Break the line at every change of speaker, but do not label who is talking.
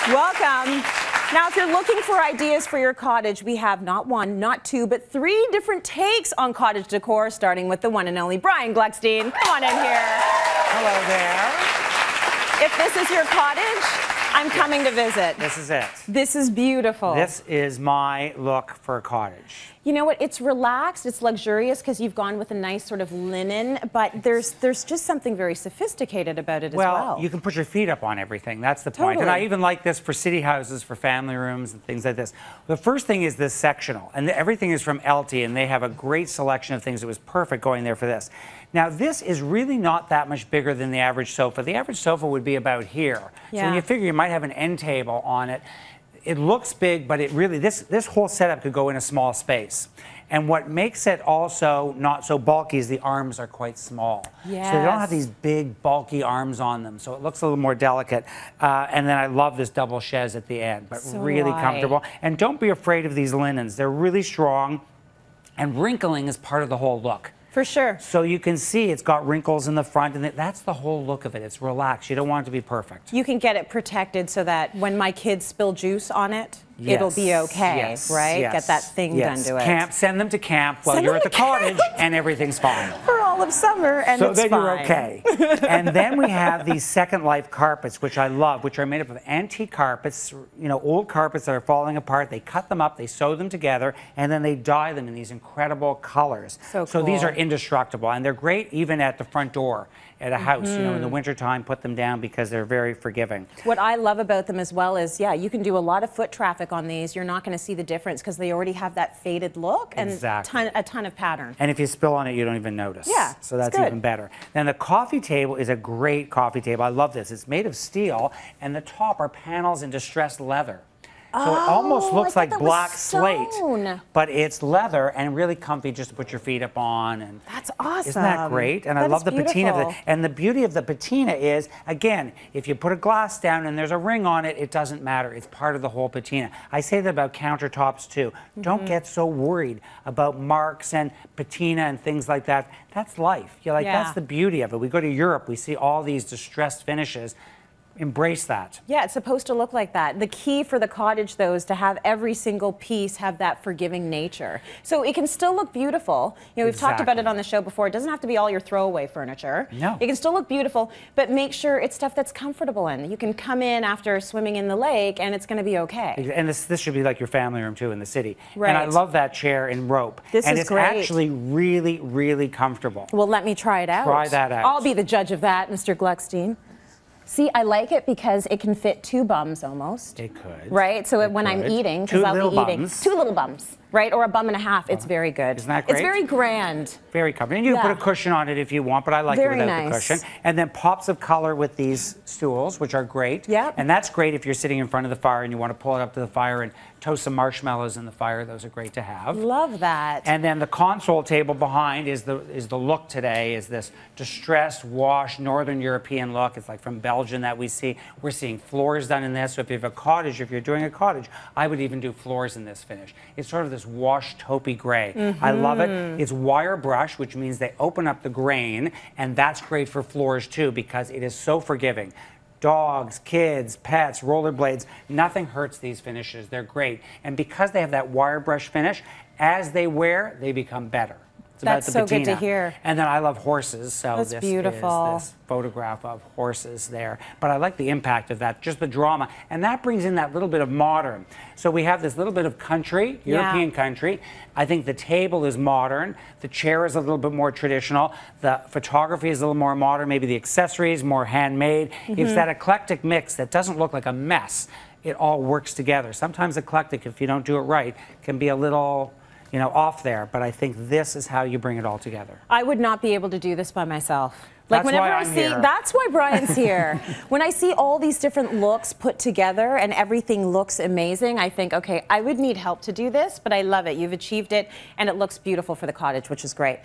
Welcome. Now, if you're looking for ideas for your cottage, we have not one, not two, but 3 different takes on cottage decor, starting with the one and only Brian Gluckstein. Come on in here.
Hello there.
If this is your cottage, I'm coming to visit.
This is it.
This is beautiful.
This is my look for a cottage.
You know what? It's relaxed, it's luxurious because you've gone with a nice sort of linen, but there's just something very sophisticated about it as well.
Well, you can put your feet up on everything. That's the point.
Totally.
And I even like this for city houses, for family rooms and things like this. The first thing is this sectional, and everything is from LT, and they have a great selection of things. It was perfect going there for this. Now, this is really not that much bigger than the average sofa. The average sofa would be about here.
Yeah.
So when you figure you might have an end table on it, it looks big, but it really, this whole setup could go in a small space. And what makes it also not so bulky is the arms are quite small.
Yes.
So they don't have these big, bulky arms on them. So it looks a little more delicate. And then I love this double chaise at the end, but
So
really
do I.
comfortable. And don't be afraid of these linens. They're really strong. And wrinkling is part of the whole look.
For sure.
So you can see it's got wrinkles in the front, and that's the whole look of it. It's relaxed. You don't want it to be perfect.
You can get it protected so that when my kids spill juice on it, it'll be okay,
yes,
right?
yes,
Get that thing done to it.
Camp, send them to camp while
Send
you're
them
at the
to camp.
cottage, and everything's fine.
For all of summer, and
So
it's
then
fine.
you're okay. And then we have these Second Life carpets, which I love, which are made up of antique carpets, you know, old carpets that are falling apart. They cut them up, they sew them together, and then they dye them in these incredible colors.
So
these
cool.
are indestructible, and they're great even at the front door at a house. You know, in the wintertime, put them down because they're very forgiving.
What I love about them as well is, yeah, you can do a lot of foot traffic on these. You're not going to see the difference because they already have that faded look and
Exactly.
a ton of pattern.
And if you spill on it, you don't even notice.
Yeah,
so that's
good.
even better. Then the coffee table is a great coffee table. I love this. It's made of steel, and the top are panels in distressed leather. So it almost looks like black slate, but it's leather and really comfy just to put your feet up on. And
that's awesome.
Isn't that great? And I love the patina of it. And the beauty of the patina is, again, if you put a glass down and there's a ring on it, it doesn't matter. It's part of the whole patina. I say that about countertops too. Don't get so worried about marks and patina and things like that. That's life. You're like, that's the beauty of it. We go to Europe, we see all these distressed finishes. Embrace that.
Yeah, it's supposed to look like that. The key for the cottage, though, is to have every single piece have that forgiving nature. So it can still look beautiful. You know, we've talked about it on the show before. It doesn't have to be all your throwaway furniture.
No.
It can still look beautiful, but make sure it's stuff that's comfortable in. You can come in after swimming in the lake, and it's going to be okay.
And this should be like your family room, too, in the city.
Right.
And I love that chair in rope.
This
and
is
it's
great.
actually really, really comfortable.
Well, let me try it out.
Try that out.
I'll be the judge of that, Mr. Gluckstein. See, I like it because it can fit 2 bums almost.
It could.
Right? So when I'm eating, because I'll be eating 2 little bums, right? Or a bum and a half. It's very good.
Isn't that great?
It's very grand.
Very comfortable. And you can put a cushion on it if you want, but I like it without the cushion. And then pops of color with these stools, which are great.
Yep.
And that's great if you're sitting in front of the fire and you want to pull it up to the fire and toast some marshmallows in the fire. Those are great to have.
Love that.
And then the console table behind is the look today, is this distressed, washed, Northern European look. It's like from Belgium that we see. We're seeing floors done in this. So if you have a cottage, if you're doing a cottage, I would even do floors in this finish. It's sort of this washed taupey gray. I love it. It's wire brush, which means they open up the grain, and that's great for floors too because it is so forgiving. Dogs, kids, pets, rollerblades, nothing hurts these finishes. They're great. And because they have that wire brush finish, as they wear, they become better. It's
That's
about the
so
patina.
good to hear.
And then I love horses, so
That's
this
beautiful.
is this photograph of horses there. But I like the impact of that, just the drama. And that brings in that little bit of modern. So we have this little bit of country, European country. I think the table is modern. The chair is a little bit more traditional. The photography is a little more modern. Maybe the accessories, more handmade. It's that eclectic mix that doesn't look like a mess. It all works together. Sometimes eclectic, if you don't do it right, can be a little, you know, off there, but I think this is how you bring it all together.
I would not be able to do this by myself. Like
That's
whenever
why
I
I'm
see,
here.
that's why Brian's here. When I see all these different looks put together and everything looks amazing, I think, okay, I would need help to do this, but I love it. You've achieved it, and it looks beautiful for the cottage, which is great.